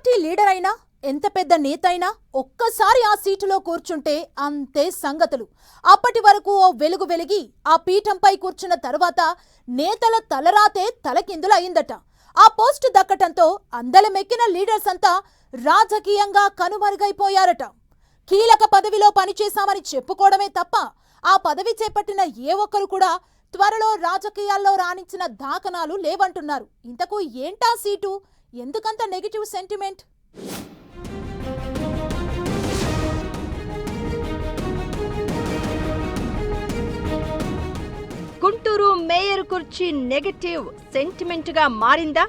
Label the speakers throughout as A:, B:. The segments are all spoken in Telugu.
A: పార్టీ లీడర్ అయినా ఎంత పెద్ద నేత అయినా ఒక్కసారి ఆ సీటులో కూర్చుంటే అంతే సంగతులు. అప్పటి వరకు ఓ వెలుగు వెలిగి ఆ పీఠంపై కూర్చున్న తరువాత నేతల తలరాతే తలకిందులయ్యిందట. ఆ పోస్టు దక్కటంతో అందలమెక్కిన లీడర్స్ అంతా రాజకీయంగా కనుమరుగైపోయారట. కీలక పదవిలో పనిచేశామని చెప్పుకోవడమే తప్ప ఆ పదవి చేపట్టిన ఏ ఒక్కరు కూడా త్వరలో రాజకీయాల్లో రాణించిన దాఖనాలు లేవంటున్నారు. ఇంతకు ఏంటా సీటు? ఎందుకంత నెగిటివ్ సెంటిమెంట్?
B: గుంటూరు మేయర్ కుర్చీ నెగటివ్ సెంటిమెంట్ గా మారిందా?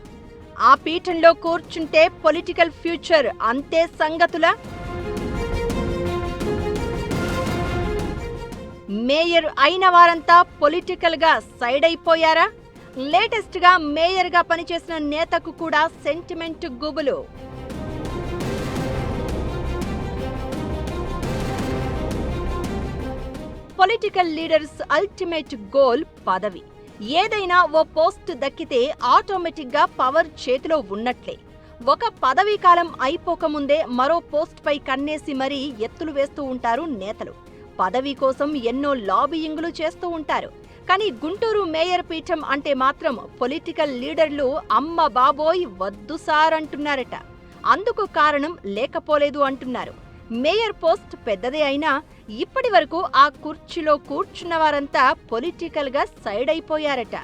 B: ఆ పీఠంలో కూర్చుంటే పొలిటికల్ ఫ్యూచర్ అంతే సంగతులా? మేయర్ అయిన వారంతా పొలిటికల్ గా సైడ్ అయిపోయారా? లేటెస్ట్ గా మేయర్ గా పనిచేసిన నేతకు కూడా సెంటిమెంట్ గుబులు. పొలిటికల్ లీడర్స్ అల్టిమేట్ గోల్ పదవి. ఏదైనా ఓ పోస్ట్ దక్కితే ఆటోమేటిక్ గా పవర్ చేతిలో ఉన్నట్లే. ఒక పదవీ కాలం అయిపోకముందే మరో పోస్ట్ పై కన్నేసి మరీ ఎత్తులు వేస్తూ ఉంటారు నేతలు. పదవి కోసం ఎన్నో లాబియింగ్లు చేస్తూ ఉంటారు. కానీ గుంటూరు మేయర్ పీఠం అంటే మాత్రం పొలిటికల్ లీడర్లు అమ్మ బాబోయ్ వద్దు సార్ అంటున్నారట. అందుకు కారణం లేకపోలేదు అంటున్నారు. మేయర్ పోస్ట్ పెద్దదే అయినా ఇప్పటి వరకు ఆ కుర్చీలో కూర్చున్న వారంతా పొలిటికల్ గా సైడ్ అయిపోయారట.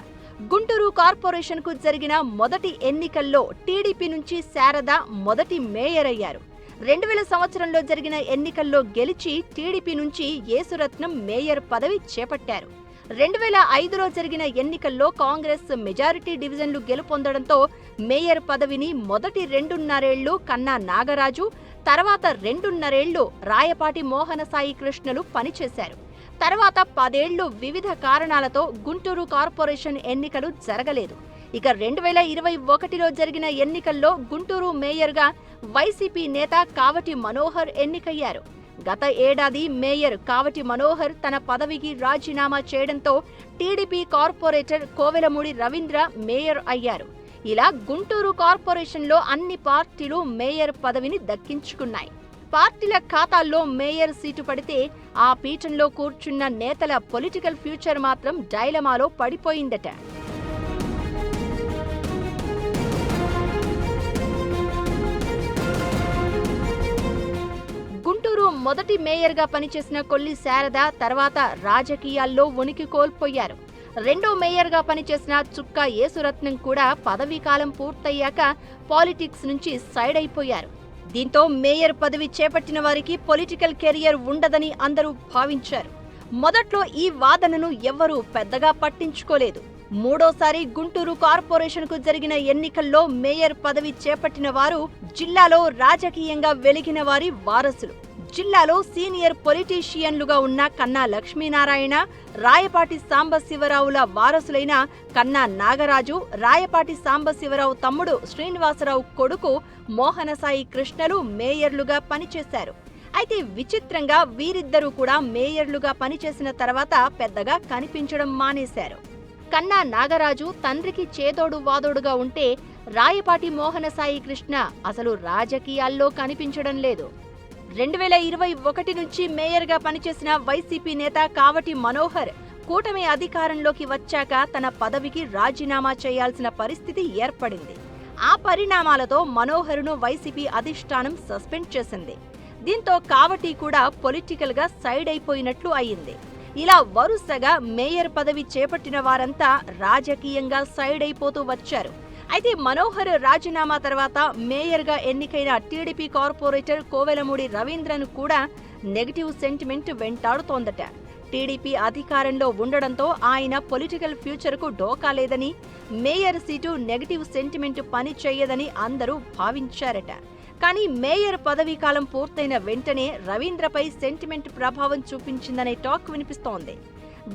B: గుంటూరు కార్పొరేషన్ కు జరిగిన మొదటి ఎన్నికల్లో టీడీపీ నుంచి శారద మొదటి మేయర్ అయ్యారు. 2000 సంవత్సరంలో జరిగిన ఎన్నికల్లో గెలిచి టీడీపీ నుంచి యేసురత్నం మేయర్ పదవి చేపట్టారు. 2005లో జరిగిన ఎన్నికల్లో కాంగ్రెస్ మెజారిటీ డివిజన్లు గెలుపొందడంతో మేయర్ పదవిని మొదటి 2.5 ఏళ్లు కన్నా నాగరాజు, తర్వాత 2.5 ఏళ్లు రాయపాటి మోహనసాయి కృష్ణలు పనిచేశారు. తర్వాత 10 ఏళ్లు వివిధ కారణాలతో గుంటూరు కార్పొరేషన్ ఎన్నికలు జరగలేదు. ఇక 2021లో జరిగిన ఎన్నికల్లో గుంటూరు మేయర్గా వైసీపీ నేత కావటి మనోహర్ ఎన్నికయ్యారు. గత ఏడాది మేయర్ కావటి మనోహర్ తన పదవికి రాజీనామా చేయడంతో TDP corporator Kovelamudi Ravindra mayor అయ్యారు. ఇలా గుంటూరు కార్పొరేషన్లో అన్ని పార్టీలు మేయర్ పదవిని దక్కించుకున్నాయి. పార్టీల ఖాతాల్లో మేయర్ సీటు పడితే ఆ పీఠంలో కూర్చున్న నేతల పొలిటికల్ ఫ్యూచర్ మాత్రం డైలమాలో పడిపోయిందట. గుంటూరు మొదటి మేయర్గా పనిచేసిన కొల్లి శారద తర్వాత రాజకీయాల్లో ఉనికి కోల్పోయారు. రెండో మేయర్గా పనిచేసిన చుక్కా యేసురత్నం కూడా పదవీ కాలం పూర్తయ్యాక పాలిటిక్స్ నుంచి సైడ్ అయిపోయారు. దీంతో మేయర్ పదవి చేపట్టిన వారికి పొలిటికల్ కెరియర్ ఉండదని అందరూ భావించారు. మొదట్లో ఈ వాదనను ఎవ్వరూ పెద్దగా పట్టించుకోలేదు. మూడోసారి గుంటూరు కార్పొరేషన్ కు జరిగిన ఎన్నికల్లో మేయర్ పదవి చేపట్టిన వారు జిల్లాలో రాజకీయంగా వెలిగిన వారి వారసులు. జిల్లాలో సీనియర్ పొలిటీషియన్లుగా ఉన్న కన్నా లక్ష్మీనారాయణ, రాయపాటి సాంబశివరావుల వారసులైన కన్నా నాగరాజు, రాయపాటి సాంబశివరావు తమ్ముడు శ్రీనివాసరావు కొడుకు మోహనసాయి కృష్ణలు మేయర్లుగా పనిచేశారు. అయితే విచిత్రంగా వీరిద్దరూ కూడా మేయర్లుగా పనిచేసిన తర్వాత పెద్దగా కనిపించడం మానేశారు. కన్నా నాగరాజు తండ్రికి చేదోడు వాదోడుగా ఉంటే రాయపాటి మోహనసాయి కృష్ణ అసలు రాజకీయాల్లో కనిపించడం లేదు. 2021 నుంచి మేయర్గా పనిచేసిన వైసీపీ నేత కావటి మనోహర్ కూటమి అధికారంలోకి వచ్చాక తన పదవికి రాజీనామా చేయాల్సిన పరిస్థితి ఏర్పడింది. ఆ పరిణామాలతో మనోహర్ను వైసీపీ అధిష్టానం సస్పెండ్ చేసింది. దీంతో కావటి కూడా పొలిటికల్ గా సైడ్ అయిపోయినట్లు అయింది. ఇలా వరుసగా మేయర్ పదవి చేపట్టిన వారంతా రాజకీయంగా సైడ్ అయిపోతూ వచ్చారు. అయితే మనోహర్ రాజీనామా తర్వాత మేయర్గా ఎన్నికైన టీడీపీ కార్పొరేటర్ కోవెలమూడి రవీంద్రను కూడా నెగటివ్ సెంటిమెంట్ వెంటాడుతోందట. టీడీపీ అధికారంలో ఉండడంతో ఆయన పొలిటికల్ ఫ్యూచర్కు డోకా లేదని, మేయర్ సీటు నెగటివ్ సెంటిమెంట్ పని చేయదని అందరూ భావించారట. కానీ మేయర్ పదవీ కాలం పూర్తయిన వెంటనే రవీంద్రపై సెంటిమెంట్ ప్రభావం చూపించిందనే టాక్ వినిపిస్తోంది.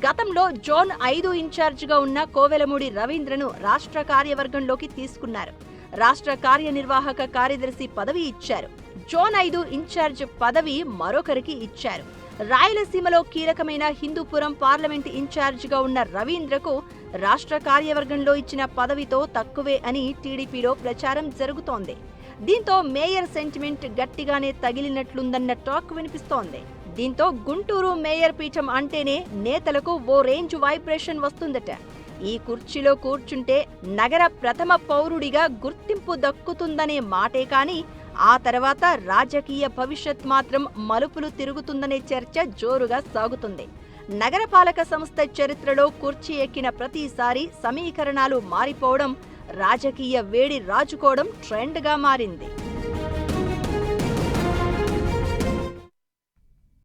B: గతంలో జోన్ 5 ఇన్ఛార్జిగా ఉన్న కోవెలమూడి రవీంద్రను రాష్ట్ర కార్యవర్గంలోకి తీసుకున్నారు. రాష్ట్ర కార్యనిర్వాహక కార్యదర్శి పదవి ఇచ్చారు. జోన్ 5 ఇన్ఛార్జ్ పదవి మరొకరికి ఇచ్చారు. రాయలసీమలో కీలకమైన హిందూపురం పార్లమెంట్ ఇన్ఛార్జిగా ఉన్న రవీంద్రకు రాష్ట్ర కార్యవర్గంలో ఇచ్చిన పదవితో తక్కువే అని టీడీపీలో ప్రచారం జరుగుతోంది. దీంతో మేయర్ సెంటిమెంట్ గట్టిగానే తగిలినట్లుందన్న టాక్ వినిపిస్తోంది. దీంతో గుంటూరు మేయర్ పీఠం అంటేనే నేతలకు ఓ రేంజ్ వైబ్రేషన్ వస్తుందట. ఈ కుర్చీలో కూర్చుంటే నగర ప్రథమ పౌరుడిగా గుర్తింపు దక్కుతుందనే మాటే కానీ ఆ తర్వాత రాజకీయ భవిష్యత్ మాత్రం మలుపులు తిరుగుతుందనే చర్చ జోరుగా సాగుతుంది. నగరపాలక సంస్థ చరిత్రలో కుర్చీ ఎక్కిన ప్రతిసారి సమీకరణాలు మారిపోవడం, రాజకీయ వేడి రాజుకోవడం ట్రెండ్గా మారింది.